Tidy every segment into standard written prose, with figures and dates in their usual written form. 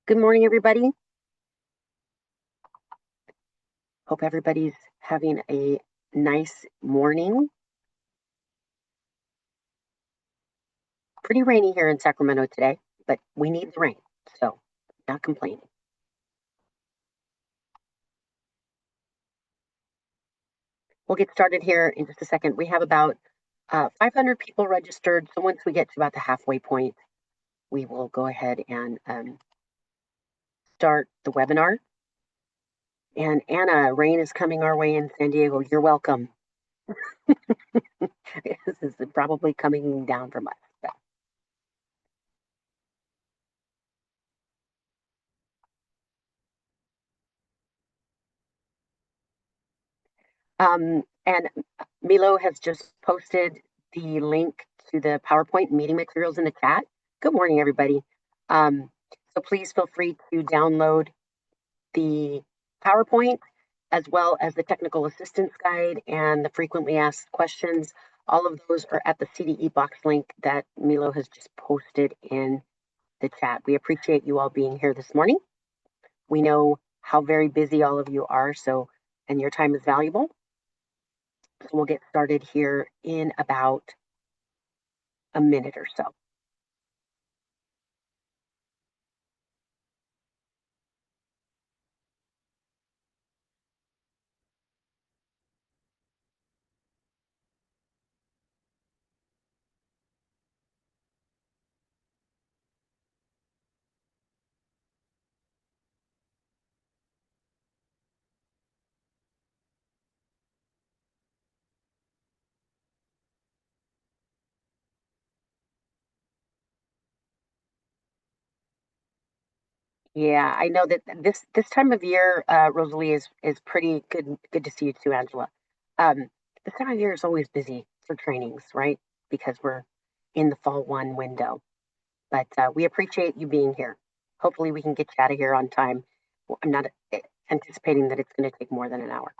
Good morning, everybody. Hope everybody's having a nice morning. Pretty rainy here in Sacramento today, but we need the rain, so not complaining. We'll get started here in just a second. We have about 500 people registered, so once we get to about the halfway point, we will go ahead and start the webinar. And Anna, rain is coming our way in San Diego. You're welcome. This is probably coming down from us. And Milo has just posted the link to the PowerPoint meeting materials in the chat. Good morning, everybody. So please feel free to download the PowerPoint as well as the technical assistance guide and the frequently asked questions. All of those are at the CDE box link that Milo has just posted in the chat. We appreciate you all being here this morning. We know how very busy all of you are, and your time is valuable. So we'll get started here in about a minute or so. Yeah, I know that this time of year, Rosalie is pretty good. Good to see you too, Angela. Um, this time of year is always busy for trainings, right? Because we're in the fall one window. But we appreciate you being here. Hopefully, we can get you out of here on time. Well, I'm not anticipating that it's going to take more than an hour.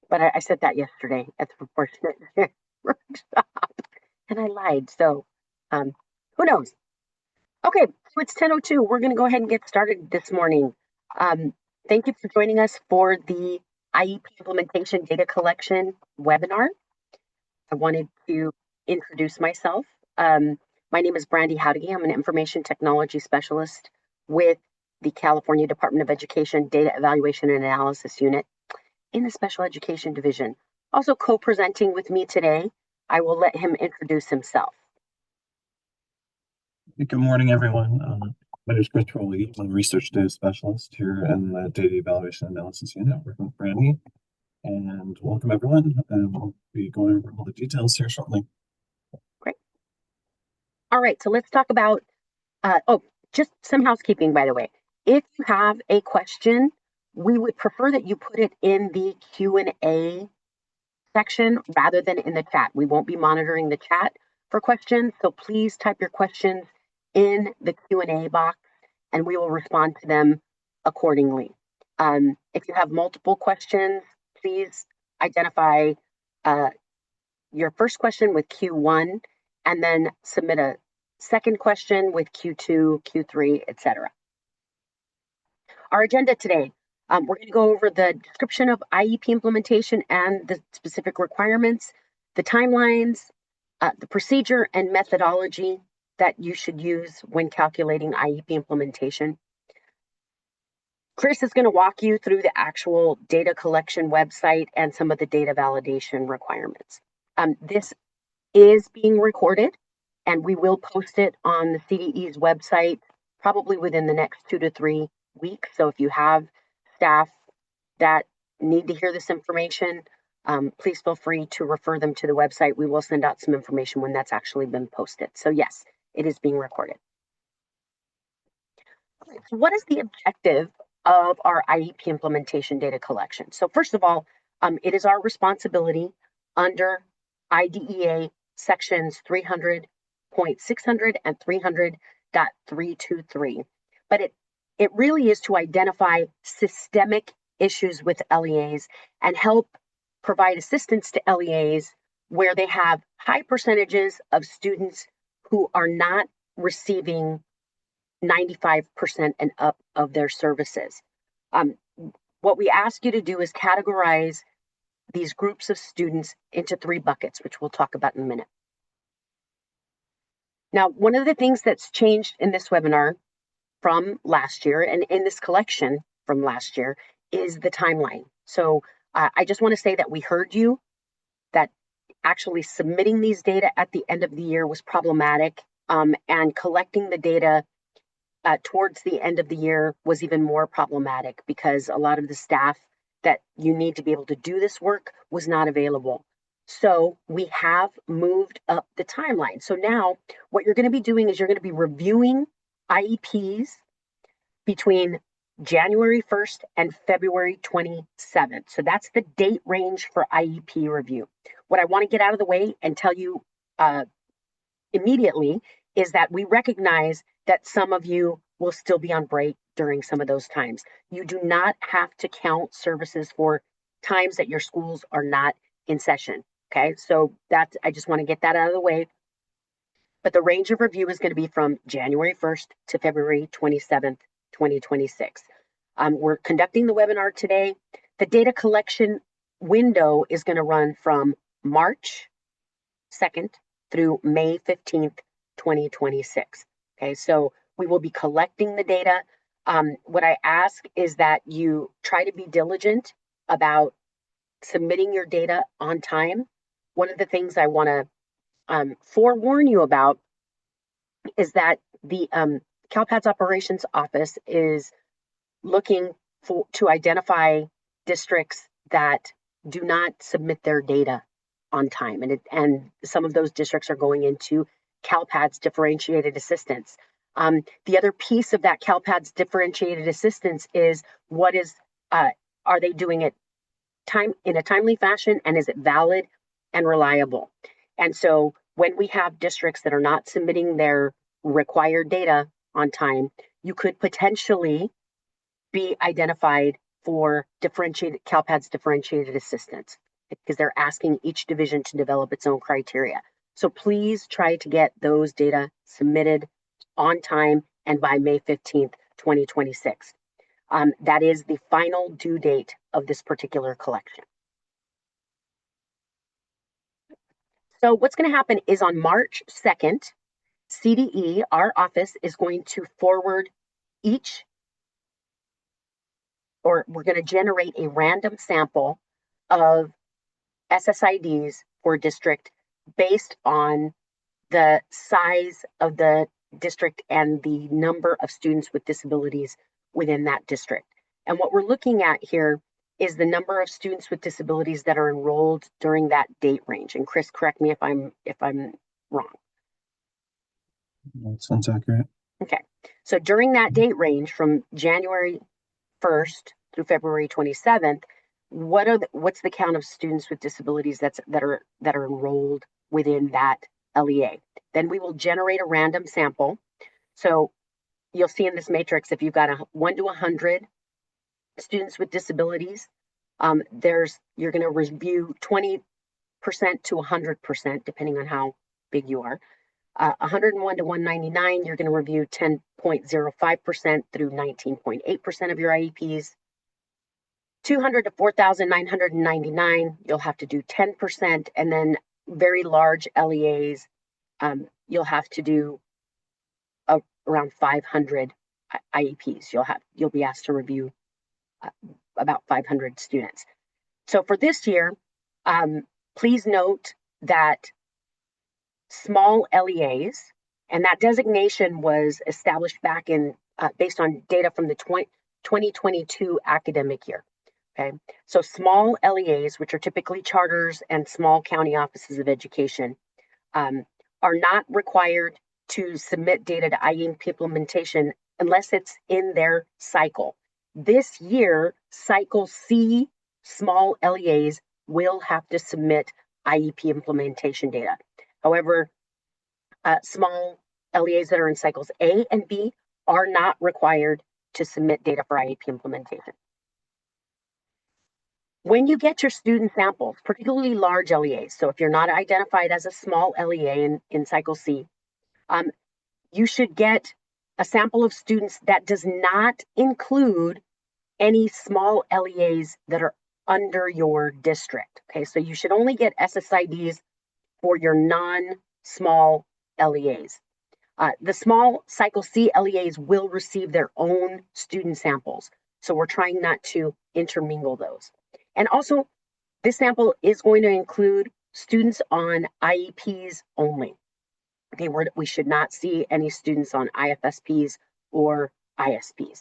But I said that yesterday at the proportionate workshop, and I lied. So, um, who knows? Okay, so it's 10:02. We're going to go ahead and get started this morning. Um, Thank you for joining us for the IEP Implementation Data Collection webinar. I wanted to introduce myself. My name is Brandy Howdige. I'm an information technology specialist with the California Department of Education Data Evaluation and Analysis Unit in the Special Education Division. Also co-presenting with me today, I will let him introduce himself. Good morning, everyone. My name is Chris Lee. I'm a research data specialist here in the Data Evaluation Analysis Unit, working with Brandy. And welcome, everyone. And we'll be going over all the details here shortly. Great. All right, so let's talk about, just some housekeeping, by the way. If you have a question, we would prefer that you put it in the Q&A section rather than in the chat. We won't be monitoring the chat for questions, so please type your questions in the Q&A box and we will respond to them accordingly. If you have multiple questions, please identify your first question with Q1 and then submit a second question with Q2, Q3, etc. Our agenda today, we're going to go over the description of IEP implementation and the specific requirements, the timelines, the procedure and methodology that you should use when calculating IEP implementation. Chris is going to walk you through the actual data collection website and some of the data validation requirements. This is being recorded and we will post it on the CDE's website probably within the next 2 to 3 weeks. So if you have staff that need to hear this information, please feel free to refer them to the website. We will send out some information when that's actually been posted. So yes, it is being recorded. So what is the objective of our IEP implementation data collection? So first of all, it is our responsibility under IDEA sections 300.600 and 300.323. But it really is to identify systemic issues with LEAs and help provide assistance to LEAs where they have high percentages of students who are not receiving 95% and up of their services. What we ask you to do is categorize these groups of students into 3 buckets, which we'll talk about in a minute. Now, one of the things that's changed in this webinar from last year and in this collection from last year is the timeline. So I just want to say that we heard you, that actually submitting these data at the end of the year was problematic, and collecting the data towards the end of the year was even more problematic because a lot of the staff that you need to be able to do this work was not available. So we have moved up the timeline. So now what you're going to be doing is you're going to be reviewing IEPs between January 1st and February 27th. So that's the date range for IEP review. What I want to get out of the way and tell you immediately is that we recognize that some of you will still be on break during some of those times. You do not have to count services for times that your schools are not in session. Okay, so that's, I just want to get that out of the way. But the range of review is going to be from January 1st to February 27th, 2026. We're conducting the webinar today. The data collection window is going to run from March 2nd through May 15th, 2026. Okay, so we will be collecting the data. What I ask is that you try to be diligent about submitting your data on time. One of the things I want to forewarn you about is that the CalPADS Operations Office is looking to identify districts that do not submit their data on time, and some of those districts are going into CalPADS differentiated assistance. The other piece of that CalPADS differentiated assistance is what is are they doing it in a timely fashion, and is it valid and reliable? And so when we have districts that are not submitting their required data on time, you could potentially be identified for differentiated CalPADS differentiated assistance, because they're asking each division to develop its own criteria. So please try to get those data submitted on time and by May 15th, 2026. That is the final due date of this particular collection. So what's going to happen is on March 2nd, CDE, our office, is going to forward each, or we're going to generate a random sample of SSIDs for district based on the size of the district and the number of students with disabilities within that district. And what we're looking at here is the number of students with disabilities that are enrolled during that date range. And Chris, correct me if I'm wrong. That sounds accurate. Okay, so during that date range from January 1st through February 27th, what's the count of students with disabilities that are enrolled within that LEA? Then we will generate a random sample. So you'll see in this matrix, if you've got 1 to 100 students with disabilities, you're going to review 20% to 100%, depending on how big you are. 101 to 199, you're going to review 10.05% through 19.8% of your IEPs. 200 to 4,999, you'll have to do 10%, and then very large LEAs, you'll have to do around 500 IEPs. You'll be asked to review about 500 students. So for this year, please note that small LEAs, and that designation was established back in based on data from the 2022 academic year. Okay, so small LEAs, which are typically charters and small county offices of education, are not required to submit data to IEP implementation unless it's in their cycle. This year, cycle C small LEAs will have to submit IEP implementation data. However, small LEAs that are in cycles A and B are not required to submit data for IEP implementation. When you get your student samples, particularly large LEAs, so if you're not identified as a small LEA in cycle C, you should get a sample of students that does not include any small LEAs that are under your district. Okay, so you should only get SSIDs for your non-small LEAs. The small Cycle C LEAs will receive their own student samples. So we're trying not to intermingle those. And also, this sample is going to include students on IEPs only. Okay, we should not see any students on IFSPs or ISPs.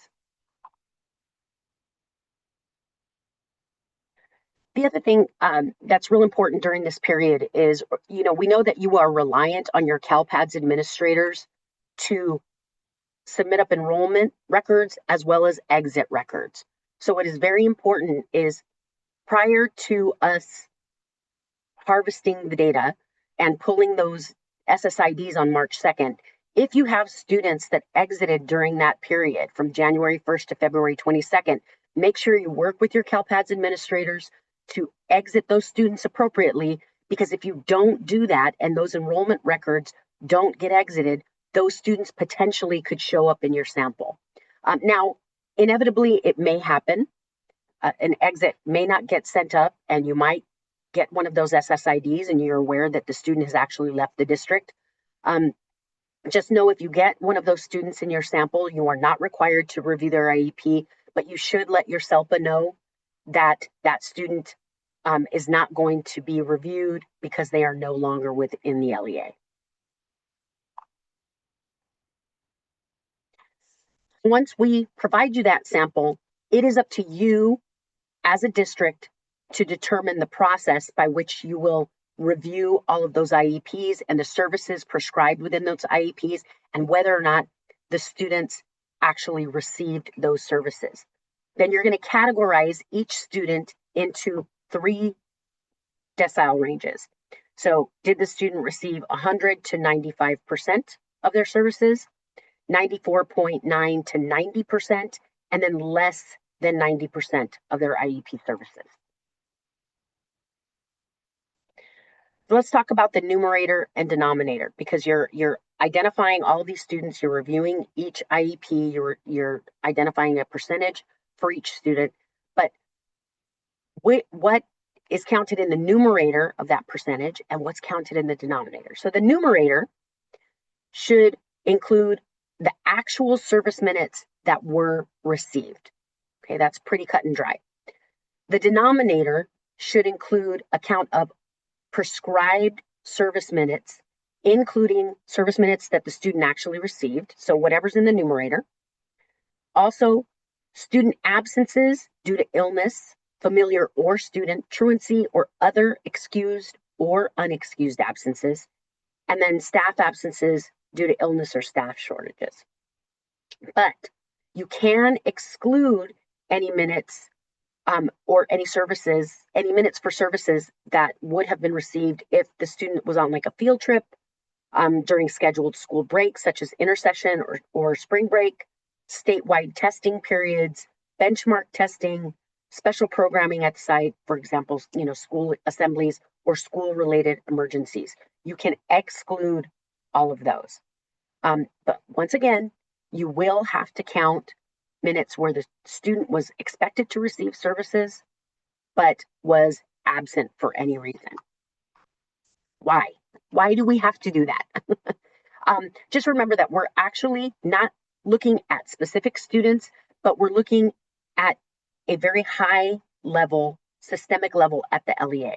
The other thing that's real important during this period is, we know that you are reliant on your CalPADS administrators to submit up enrollment records as well as exit records. So what is very important is prior to us harvesting the data and pulling those SSIDs on March 2nd, if you have students that exited during that period from January 1st to February 22nd, make sure you work with your CalPADS administrators to exit those students appropriately, because if you don't do that and those enrollment records don't get exited, those students potentially could show up in your sample. Now, inevitably, it may happen. An exit may not get sent up, and you might get one of those SSIDs and you're aware that the student has actually left the district. Just know if you get one of those students in your sample, you are not required to review their IEP, but you should let your SELPA know that that student is not going to be reviewed because they are no longer within the LEA. Once we provide you that sample, it is up to you as a district to determine the process by which you will review all of those IEPs and the services prescribed within those IEPs, and whether or not the students actually received those services. Then you're going to categorize each student into 3 decile ranges. So did the student receive 100 to 95% of their services, 94.9 to 90%, and then less than 90% of their IEP services? So let's talk about the numerator and denominator, because you're identifying all of these students, you're reviewing each IEP, you're identifying a percentage for each student, but what is counted in the numerator of that percentage and what's counted in the denominator? So the numerator should include the actual service minutes that were received. Okay, that's pretty cut and dry. The denominator should include a count of prescribed service minutes, including service minutes that the student actually received, so whatever's in the numerator. Also, student absences due to illness, familiar or student, truancy, or other excused or unexcused absences, and then staff absences due to illness or staff shortages. But you can exclude any minutes or any minutes for services that would have been received if the student was on like a field trip during scheduled school breaks, such as intersession or spring break, statewide testing periods, benchmark testing, special programming at the site, for example, school assemblies or school-related emergencies. You can exclude all of those. But once again, you will have to count minutes where the student was expected to receive services, but was absent for any reason. Why? Why do we have to do that? Just remember that we're actually not looking at specific students, but we're looking at a very high level, systemic level at the LEA.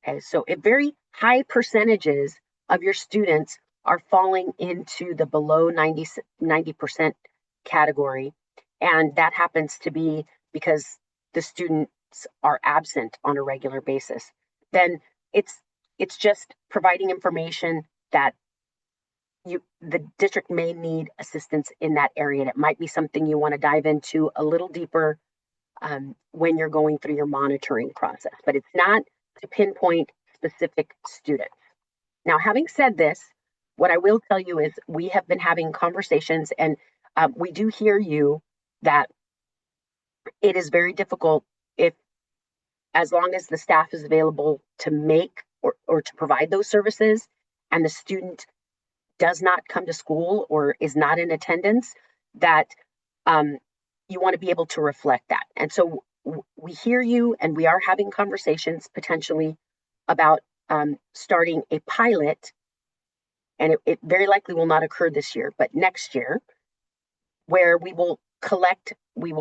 Okay, so if very high percentages of your students are falling into the below 90% category, and that happens to be because the students are absent on a regular basis, then it's just providing information that the district may need assistance in that area. And it might be something you want to dive into a little deeper when you're going through your monitoring process, but it's not to pinpoint specific students. Now, having said this, what I will tell you is we have been having conversations, and we do hear you that it is very difficult as long as the staff is available to make or to provide those services and the student does not come to school or is not in attendance, that you want to be able to reflect that. And so we hear you, and we are having conversations potentially about starting a pilot, and it very likely will not occur this year, but next year, where we will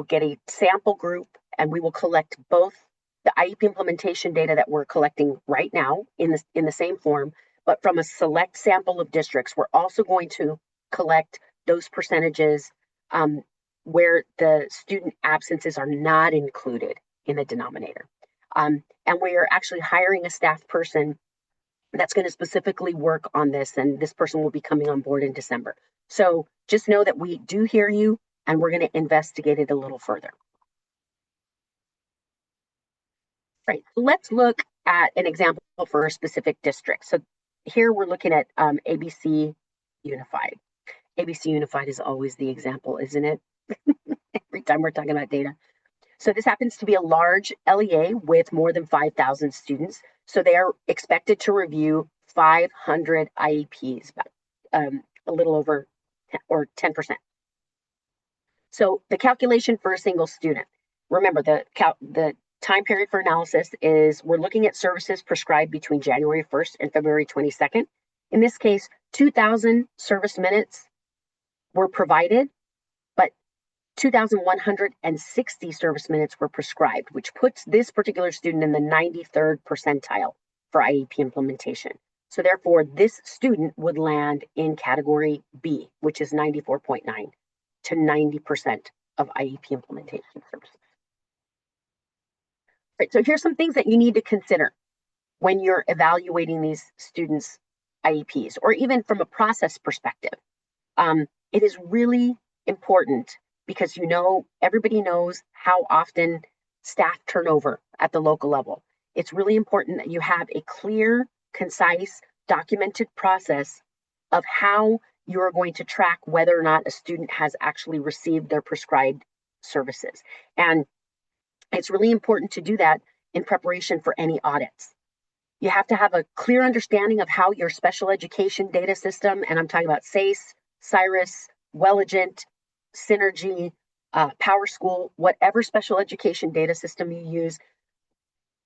get a sample group, and we will collect both the IEP implementation data that we're collecting right now in the same form, but from a select sample of districts. We're also going to collect those percentages where the student absences are not included in the denominator. And we are actually hiring a staff person that's going to specifically work on this, and this person will be coming on board in December. So just know that we do hear you, and we're going to investigate it a little further. Right, let's look at an example for a specific district. So here we're looking at ABC Unified. ABC Unified is always the example, isn't it? Every time we're talking about data. So this happens to be a large LEA with more than 5,000 students. So they are expected to review 500 IEPs, a little over or 10%. So the calculation for a single student, remember the time period for analysis is we're looking at services prescribed between January 1st and February 22nd. In this case, 2,000 service minutes were provided, but 2,160 service minutes were prescribed, which puts this particular student in the 93rd percentile for IEP implementation. So therefore, this student would land in category B, which is 94.9 to 90% of IEP implementation services. Right, so here's some things that you need to consider when you're evaluating these students' IEPs, or even from a process perspective. It is really important because everybody knows how often staff turnover at the local level. It's really important that you have a clear, concise, documented process of how you're going to track whether or not a student has actually received their prescribed services. And it's really important to do that in preparation for any audits. You have to have a clear understanding of how your special education data system, and I'm talking about SACE, Cyrus, Welligent, Synergy, PowerSchool, whatever special education data system you use,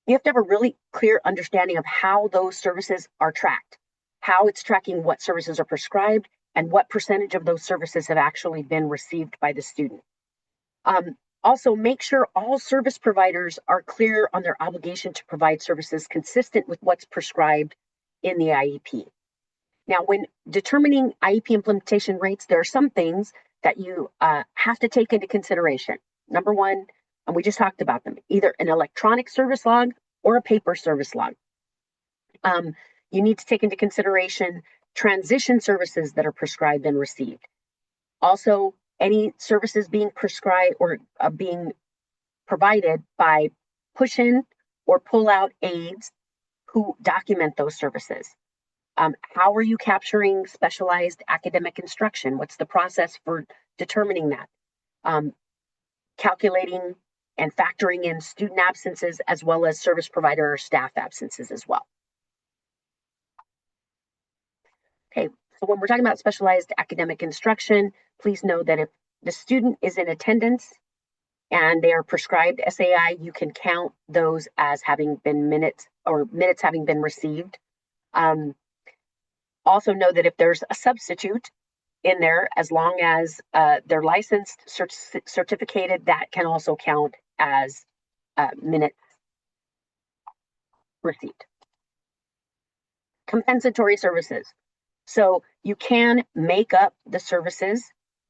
you have to have a really clear understanding of how those services are tracked, how it's tracking what services are prescribed, and what percentage of those services have actually been received by the student. Also, make sure all service providers are clear on their obligation to provide services consistent with what's prescribed in the IEP. Now, when determining IEP implementation rates, there are some things that you have to take into consideration. Number one, and we just talked about them, either an electronic service log or a paper service log. You need to take into consideration transition services that are prescribed and received. Also, any services being prescribed or being provided by push-in or pull-out aides who document those services. How are you capturing specialized academic instruction? What's the process for determining that? Calculating and factoring in student absences as well as service provider or staff absences as well. Okay, so when we're talking about specialized academic instruction, please know that if the student is in attendance and they are prescribed SAI, you can count those as having been minutes having been received. Also know that if there's a substitute in there, as long as they're licensed, certificated, that can also count as minutes received. Compensatory services. So you can make up the services.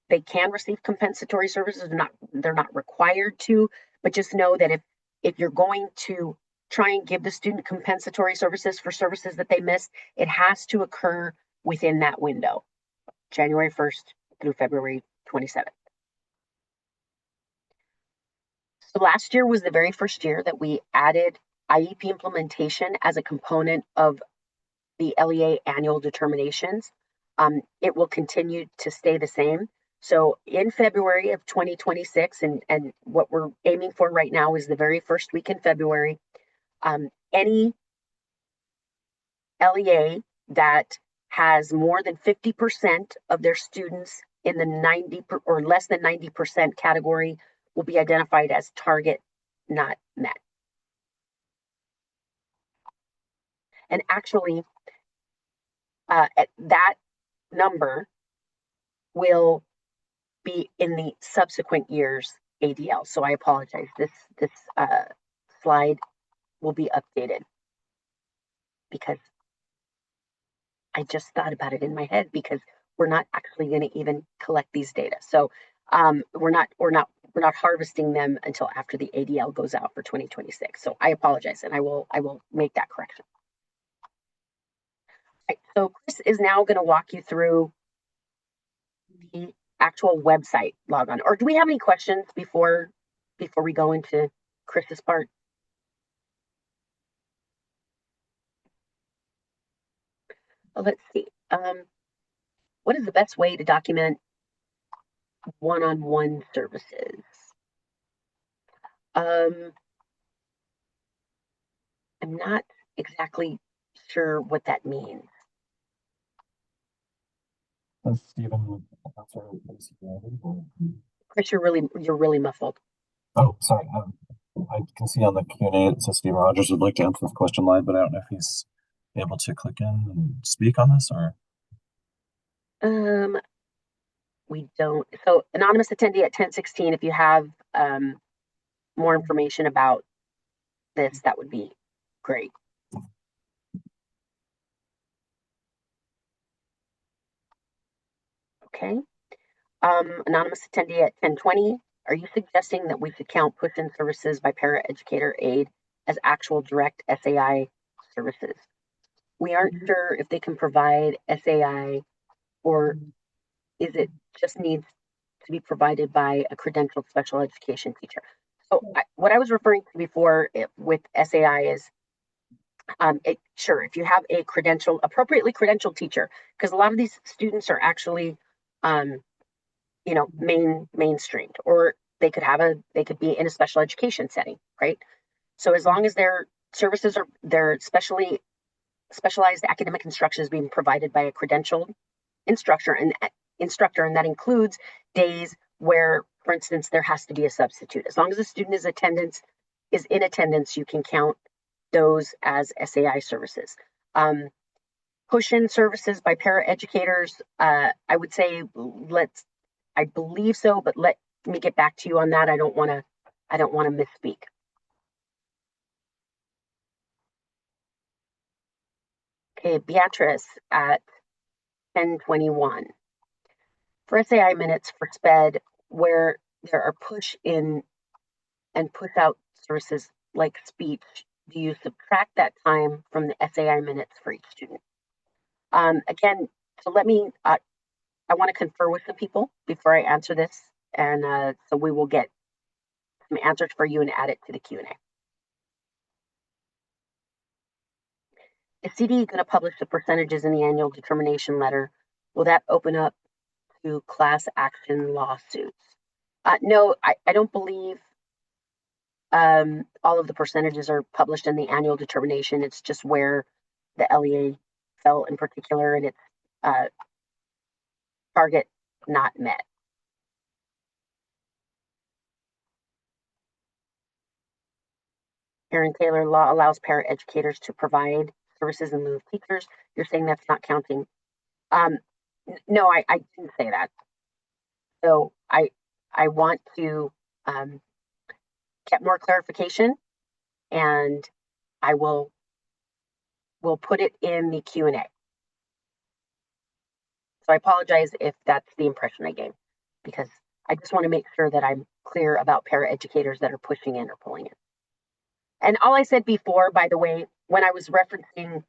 They can receive compensatory services. They're not required to, but just know that if you're going to try and give the student compensatory services for services that they missed, it has to occur within that window, January 1st through February 27th. So last year was the very first year that we added IEP implementation as a component of the LEA annual determinations. It will continue to stay the same. So in February of 2026, and what we're aiming for right now is the very first week in February, any LEA that has more than 50% of their students in the 90 or less than 90% category will be identified as target not met. And actually, that number will be in the subsequent years ADL. So I apologize. This slide will be updated because I just thought about it in my head, because we're not actually going to even collect these data. So we're not harvesting them until after the ADL goes out for 2026. So I apologize, and I will make that correction. Right, so Chris is now going to walk you through the actual website logon. Or do we have any questions before we go into Chris's part? Well, let's see. What is the best way to document one-on-one services? I'm not exactly sure what that means. Stephen, Chris, you're really muffled. oh, sorry. I can see on the Q&A it says Stephen Rogers would like to answer the question live, but I don't know if he's able to click in and speak on this, or. We don't. So anonymous attendee at 1016, if you have more information about this, that would be great. Okay. Anonymous attendee at 1020, are you suggesting that we should count push-in services by paraeducator aid as actual direct SAI services? We aren't sure if they can provide SAI, or is it just needs to be provided by a credentialed special education teacher. So what I was referring to before with SAI is, sure, if you have a appropriately credentialed teacher, because a lot of these students are actually, mainstreamed, or they could be in a special education setting, right? So as long as their services are, their specialized academic instruction is being provided by a credentialed instructor, and that includes days where, for instance, there has to be a substitute. As long as the student is in attendance, you can count those as SAI services. Push-in services by paraeducators, I would say I believe so, but let me get back to you on that. I don't want to misspeak. Okay, Beatrice at 1021. For SAI minutes for SPED, where there are push-in and push-out services like speech, do you subtract that time from the SAI minutes for each student? Again, so let me, I want to confer with the people before I answer this, and so we will get some answers for you and add it to the Q&A. Is CD going to publish the percentages in the annual determination letter? Will that open up to class action lawsuits? No, I don't believe all of the percentages are published in the annual determination. It's just where the LEA fell in particular, and it's target not met. Aaron Taylor, law allows paraeducators to provide services in lieu of teachers. You're saying that's not counting. No, I didn't say that. So I want to get more clarification, and I will put it in the Q&A. So I apologize if that's the impression I gave, because I just want to make sure that I'm clear about paraeducators that are pushing in or pulling in. And all I said before, by the way, when I was referencing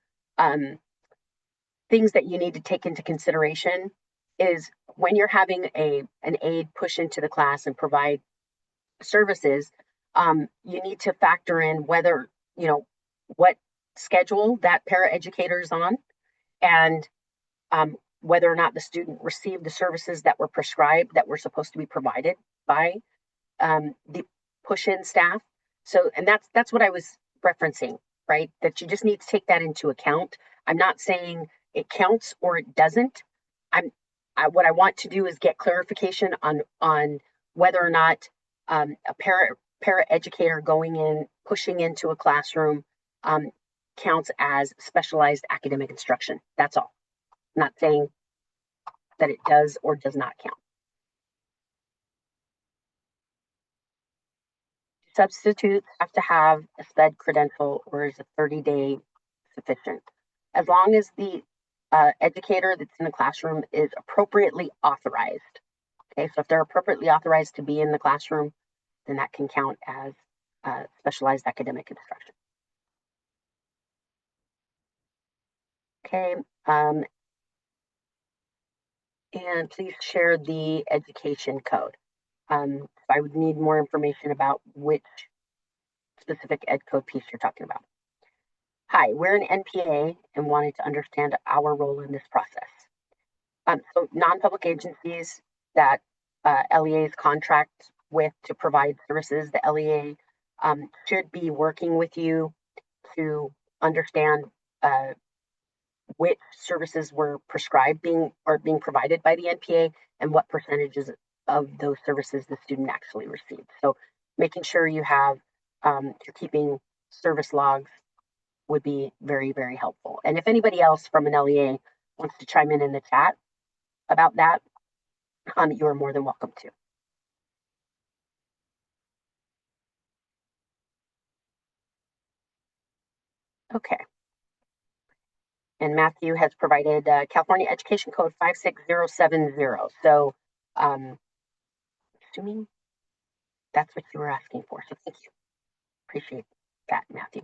things that you need to take into consideration, is when you're having an aide push into the class and provide services, you need to factor in whether, what schedule that paraeducator is on, and whether or not the student received the services that were prescribed, that were supposed to be provided by the push-in staff. So, and that's what I was referencing, right? That you just need to take that into account. I'm not saying it counts or it doesn't. What I want to do is get clarification on whether or not a para educator going in, pushing into a classroom, counts as specialized academic instruction. That's all. I'm not saying that it does or does not count. Substitutes have to have a SPED credential, or is a 30-day sufficient? As long as the educator that's in the classroom is appropriately authorized. Okay, so if they're appropriately authorized to be in the classroom, then that can count as specialized academic instruction. Okay, and please share the education code. I would need more information about which specific ed code piece you're talking about. Hi, we're an NPA and wanted to understand our role in this process. So non-public agencies that LEAs contract with to provide services, the LEA should be working with you to understand which services were prescribed being provided by the NPA and what percentages of those services the student actually received. So making sure you have, you're keeping service logs would be very, very helpful. And if anybody else from an LEA wants to chime in the chat about that, you are more than welcome to. Okay. And Matthew has provided California Education Code 56070. So assuming that's what you were asking for. So thank you. Appreciate that, Matthew.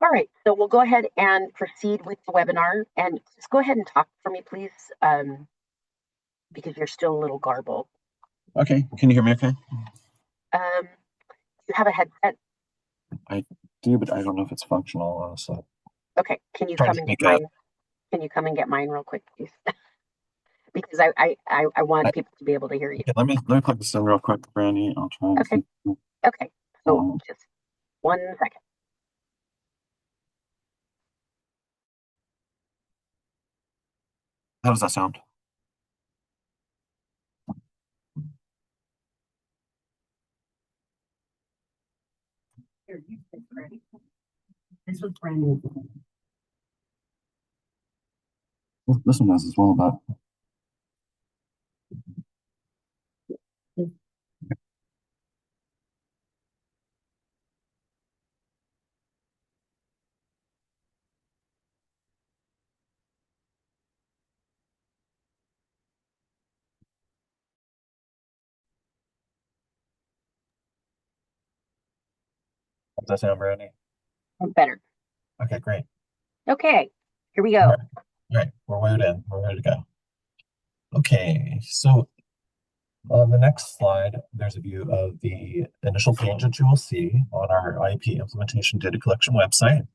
All right, so we'll go ahead and proceed with the webinar. And just go ahead and talk for me, please, because you're still a little garbled. Okay, can you hear me okay? You have a headset? I do, but I don't know if it's functional, so. Okay, can you come and get mine? Can you come and get mine real quick, please? Because I want people to be able to hear you. Okay, let me plug this in real quick, Brandy. I'll try and see. Okay, so just 1 second. How does that sound? This was Brandy. This one does as well, but how does that sound, Brandy? Better. Okay, great. Okay, here we go. All right, we're wired in. We're ready to go. Okay, so on the next slide, there's a view of the initial page that you will see on our IEP Implementation Data Collection website.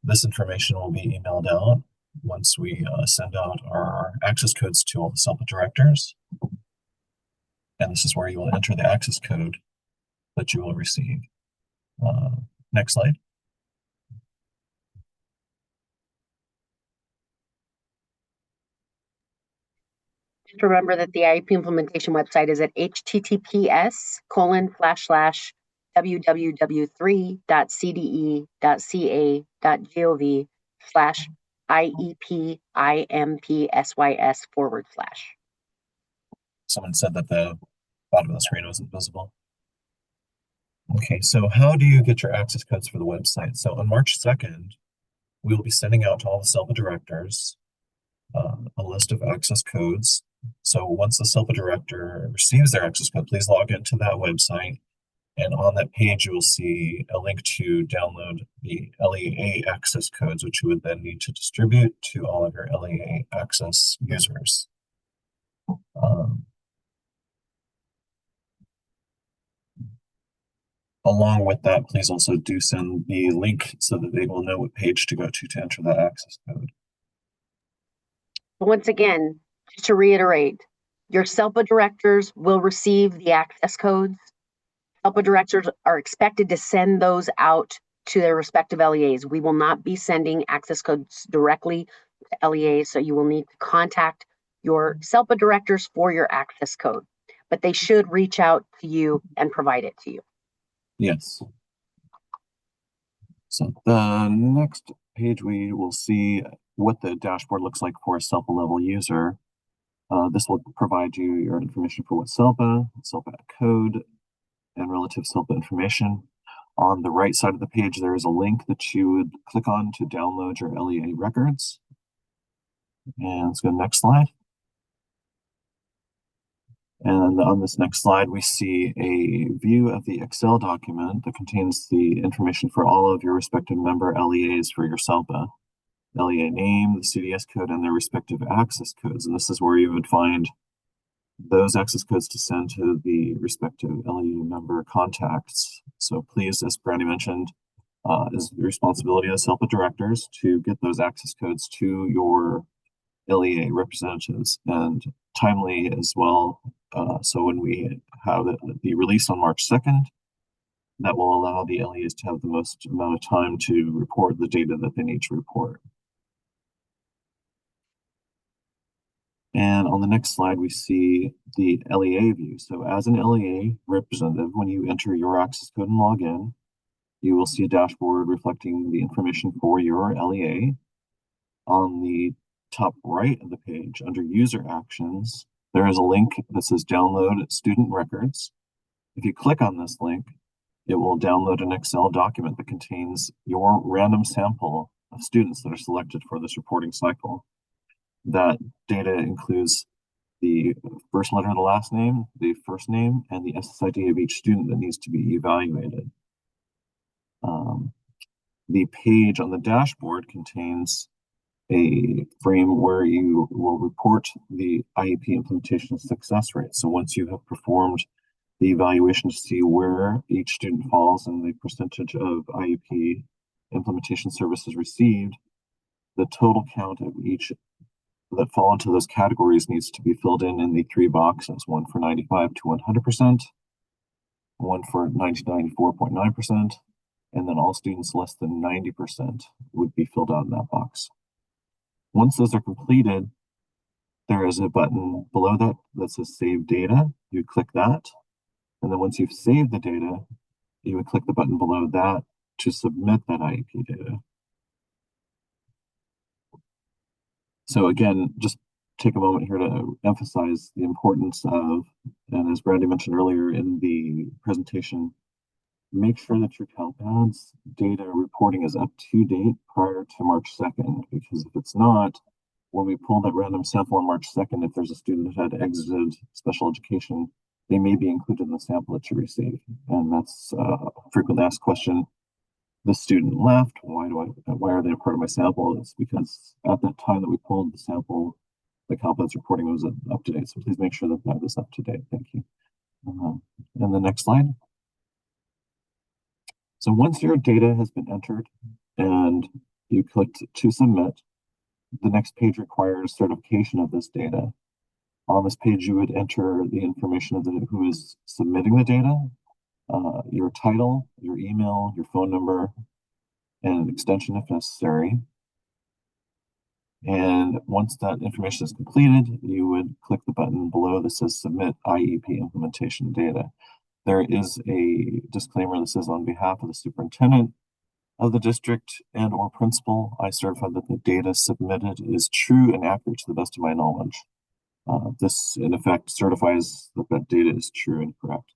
This information will be emailed out once we send out our access codes to all the SELPA directors. And this is where you will enter the access code that you will receive. Next slide. Just remember that the IEP implementation website is at https://www.cde.gov/IEP/IMPSYS/. Someone said that the bottom of the screen wasn't visible. Okay, so how do you get your access codes for the website? So on March 2nd, we will be sending out to all the SELPA directors a list of access codes. So once the SELPA director receives their access code, please log into that website. And on that page, you will see a link to download the LEA access codes, which you would then need to distribute to all of your LEA access users. Along with that, please also do send the link so that they will know what page to go to enter that access code. Once again, just to reiterate, your SELPA directors will receive the access codes. SELPA directors are expected to send those out to their respective LEAs. We will not be sending access codes directly to LEAs, so you will need to contact your SELPA directors for your access code, but they should reach out to you and provide it to you. Yes. So the next page, we will see what the dashboard looks like for a SELPA level user. This will provide you your information for what SELPA code, and relative SELPA information. On the right side of the page, there is a link that you would click on to download your LEA records. And let's go to the next slide. And on this next slide, we see a view of the Excel document that contains the information for all of your respective member LEAs for your SELPA. LEA name, the CDS code, and their respective access codes. And this is where you would find those access codes to send to the respective LEA member contacts. So please, as Brandy mentioned, is the responsibility of the SELPA directors to get those access codes to your LEA representatives, and timely as well. So when we have the release on March 2nd, that will allow the LEAs to have the most amount of time to report the data that they need to report. And on the next slide, we see the LEA view. So as an LEA representative, when you enter your access code and log in, you will see a dashboard reflecting the information for your LEA. On the top right of the page, under user actions, there is a link that says download student records. If you click on this link, it will download an Excel document that contains your random sample of students that are selected for this reporting cycle. That data includes the first letter of the last name, the first name, and the SSID of each student that needs to be evaluated. The page on the dashboard contains a frame where you will report the IEP implementation success rate. So once you have performed the evaluation to see where each student falls and the percentage of IEP implementation services received, the total count of each that fall into those categories needs to be filled in the three boxes, one for 95 to 100%, one for 90 to 94.9%, and then all students less than 90% would be filled out in that box. Once those are completed, there is a button below that says Save Data. You click that, and then once you've saved the data, you would click the button below that to submit that IEP data. So again, just take a moment here to emphasize the importance of, and as Brandy mentioned earlier in the presentation, make sure that your CalPADS data reporting is up to date prior to March 2nd, because if it's not, when we pull that random sample on March 2nd, if there's a student that had exited special education, they may be included in the sample that you receive. And that's a frequently asked question. The student left, why are they a part of my sample? It's because at that time that we pulled the sample, the CalPADS reporting was up to date. So please make sure that that is up to date. Thank you. And the next slide. So once your data has been entered and you clicked to submit, the next page requires certification of this data. On this page, you would enter the information of who is submitting the data, your title, your email, your phone number, and an extension if necessary. And once that information is completed, you would click the button below that says Submit IEP Implementation Data. There is a disclaimer that says, on behalf of the superintendent of the district and or principal, I certify that the data submitted is true and accurate to the best of my knowledge. This, in effect, certifies that that data is true and correct.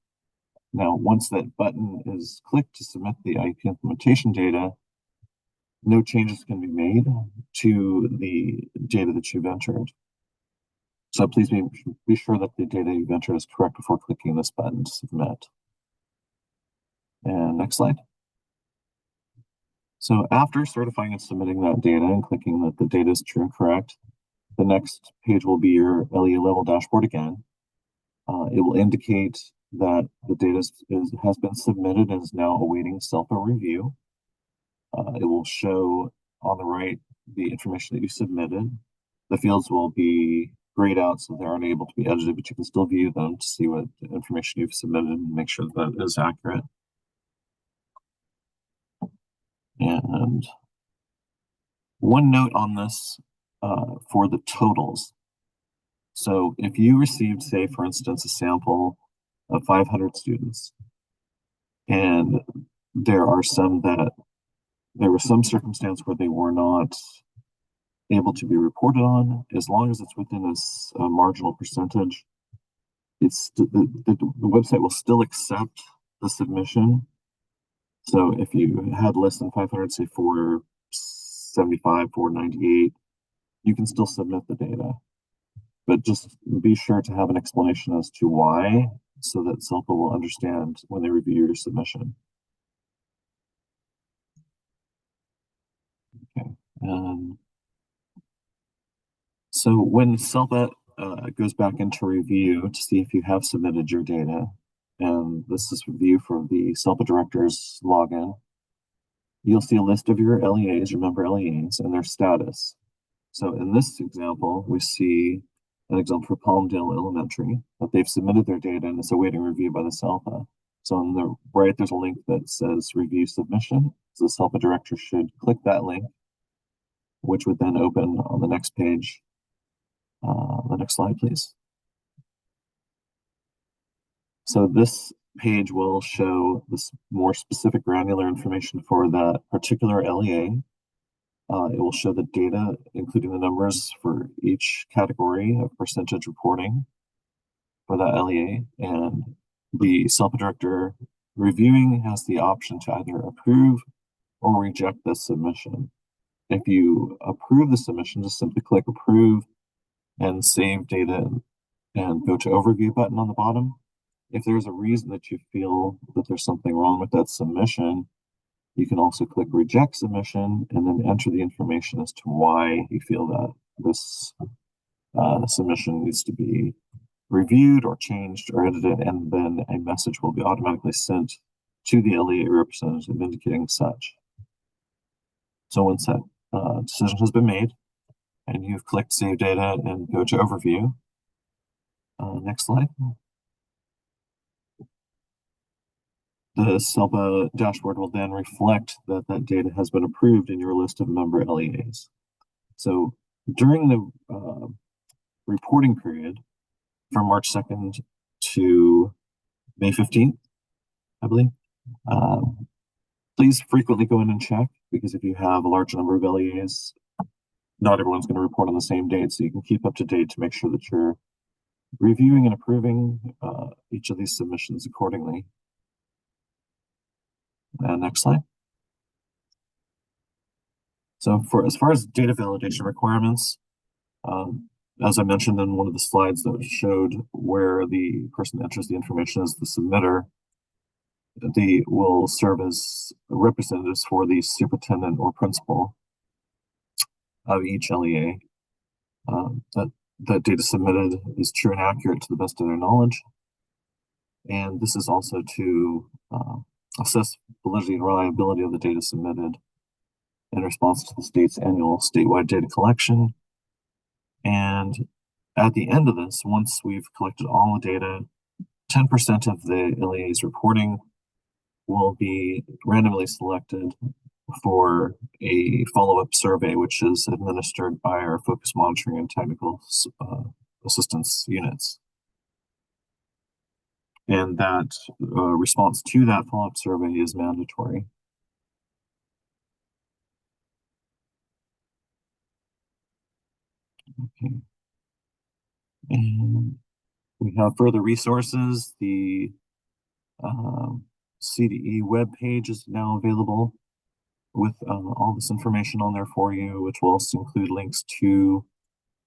Now, once that button is clicked to submit the IEP implementation data, no changes can be made to the data that you've entered. So please be sure that the data you've entered is correct before clicking this button to submit. And next slide. So after certifying and submitting that data and clicking that the data is true and correct, the next page will be your LEA level dashboard again. It will indicate that the data has been submitted and is now awaiting SELPA review. It will show on the right the information that you submitted. The fields will be grayed out so they aren't able to be edited, but you can still view them to see what information you've submitted and make sure that is accurate. And one note on this for the totals. So if you received, say, for instance, a sample of 500 students, and there was some circumstance where they were not able to be reported on, as long as it's within a marginal percentage, the website will still accept the submission. So if you had less than 500, say 475, 498, you can still submit the data. But just be sure to have an explanation as to why, so that SELPA will understand when they review your submission. Okay. So when SELPA goes back into review to see if you have submitted your data, and this is review for the SELPA director's login, you'll see a list of your LEAs, your member LEAs, and their status. So in this example, we see an example for Palmdale Elementary, that they've submitted their data and it's awaiting review by the SELPA. So on the right, there's a link that says review submission. So the SELPA director should click that link, which would then open on the next page. The next slide, please. So this page will show this more specific granular information for that particular LEA. It will show the data, including the numbers for each category of percentage reporting for that LEA. And the SELPA director reviewing has the option to either approve or reject the submission. If you approve the submission, just simply click approve and save data and go to overview button on the bottom. If there's a reason that you feel that there's something wrong with that submission, you can also click reject submission and then enter the information as to why you feel that this submission needs to be reviewed or changed or edited, and then a message will be automatically sent to the LEA representative indicating such. So once that decision has been made and you've clicked save data and go to overview, next slide. The SELPA dashboard will then reflect that that data has been approved in your list of member LEAs. So during the reporting period from March 2nd to May 15th, I believe, please frequently go in and check, because if you have a large number of LEAs, not everyone's going to report on the same date. So you can keep up to date to make sure that you're reviewing and approving each of these submissions accordingly. Next slide. So as far as data validation requirements, as I mentioned in one of the slides that showed where the person that enters the information as the submitter, they will serve as representatives for the superintendent or principal of each LEA. That data submitted is true and accurate to the best of their knowledge. And this is also to assess validity and reliability of the data submitted in response to the state's annual statewide data collection. And at the end of this, once we've collected all the data, 10% of the LEA's reporting will be randomly selected for a follow-up survey, which is administered by our focus monitoring and technical assistance units. And that response to that follow-up survey is mandatory. Okay. And we have further resources. The CDE web page is now available with all this information on there for you, which will also include links to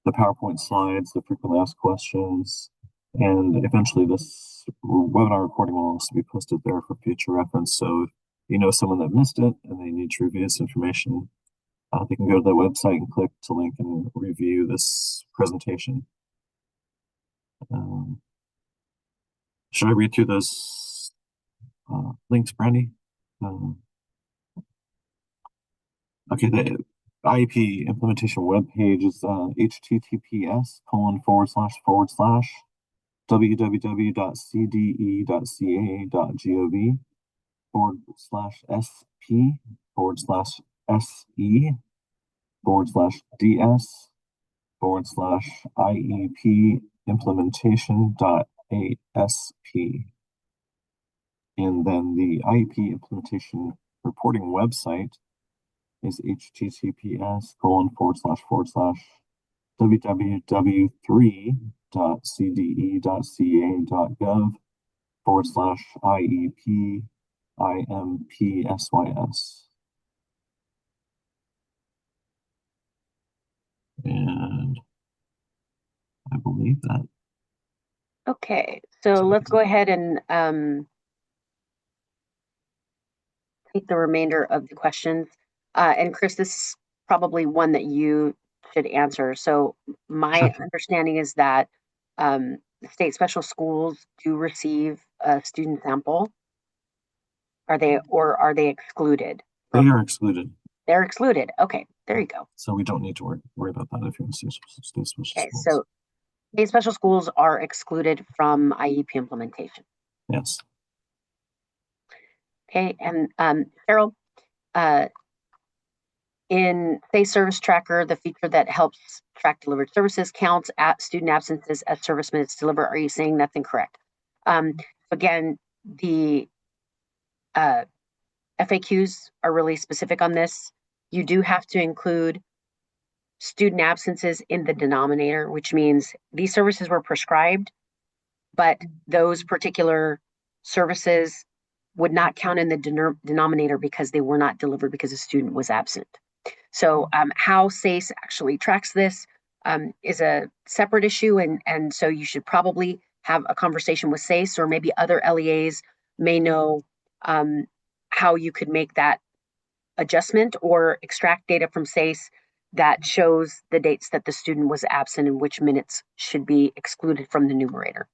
the PowerPoint slides, the frequently asked questions, and eventually this webinar recording will also be posted there for future reference. So if you know someone that missed it and they need to review this information, they can go to the website and click to link and review this presentation. Should I read through those links, Brandy? Okay, the IEP implementation web page is https://www.cde.ca.gov/SP SE/DS/IEP Implementation.ASP. And then the IEP implementation reporting website is https://www.cde.ca.gov/IEP And I believe that. Okay, so let's go ahead and take the remainder of the questions. And Chris, this is probably one that you should answer. So my understanding is that state special schools do receive a student sample. Are they excluded? They are excluded. They're excluded. Okay, there you go. So we don't need to worry about that if you're in state special schools. Okay, so state special schools are excluded from IEP implementation. Yes. Okay, and Cheryl, in Say Service Tracker, the feature that helps track delivered services counts at student absences as service minutes delivered. Are you saying that's incorrect? Again, the FAQs are really specific on this. You do have to include student absences in the denominator, which means these services were prescribed, but those particular services would not count in the denominator because they were not delivered because a student was absent. So how SACE actually tracks this is a separate issue, and so you should probably have a conversation with SACE, or maybe other LEAs may know how you could make that adjustment or extract data from SACE that shows the dates that the student was absent and which minutes should be excluded from the numerator.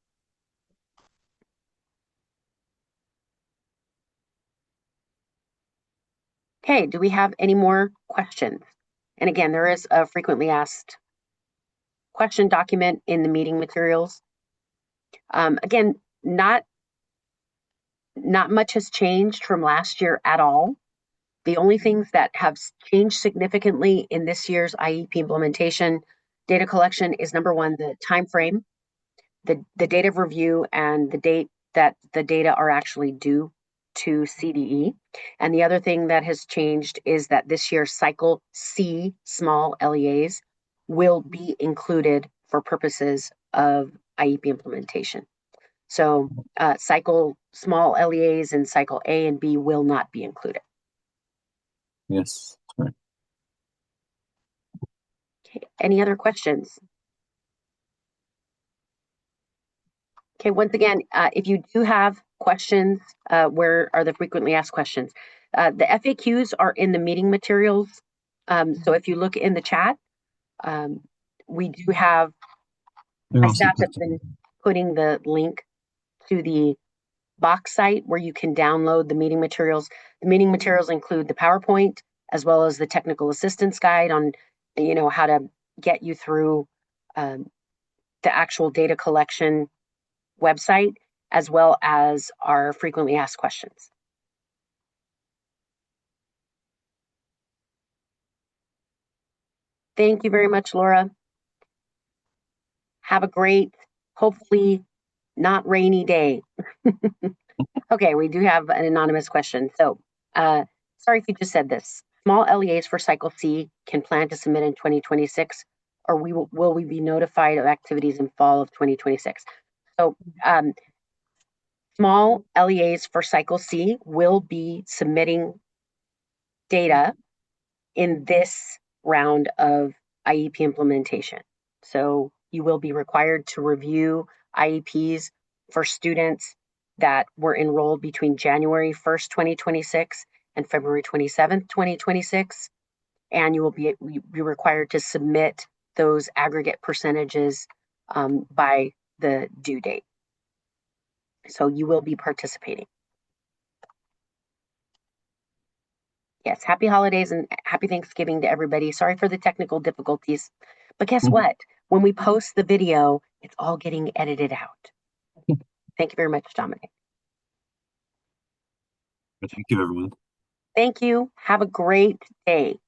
Okay, do we have any more questions? And again, there is a frequently asked question document in the meeting materials. Again, not much has changed from last year at all. The only things that have changed significantly in this year's IEP implementation data collection is number one, the time frame, the date of review, and the date that the data are actually due to CDE. And the other thing that has changed is that this year's Cycle C small LEAs will be included for purposes of IEP implementation. So Cycle small LEAs and Cycle A and B will not be included. Yes, correct. Okay, any other questions? Okay, once again, if you do have questions, where are the frequently asked questions? The FAQs are in the meeting materials. So if you look in the chat, we do have, my staff has been putting the link to the box site where you can download the meeting materials. The meeting materials include the PowerPoint as well as the technical assistance guide on, how to get you through the actual data collection website, as well as our frequently asked questions. Thank you very much, Laura. Have a great, hopefully not rainy day. Okay, we do have an anonymous question. So sorry if you just said this. Small LEAs for Cycle C can plan to submit in 2026, or will we be notified of activities in fall of 2026? So small LEAs for Cycle C will be submitting data in this round of IEP implementation. So you will be required to review IEPs for students that were enrolled between January 1st, 2026 and February 27th, 2026. And you will be required to submit those aggregate percentages by the due date. So you will be participating. Yes, happy holidays and happy Thanksgiving to everybody. Sorry for the technical difficulties. But guess what? When we post the video, it's all getting edited out. Thank you very much, Dominic. Thank you, everyone. Thank you. Have a great day.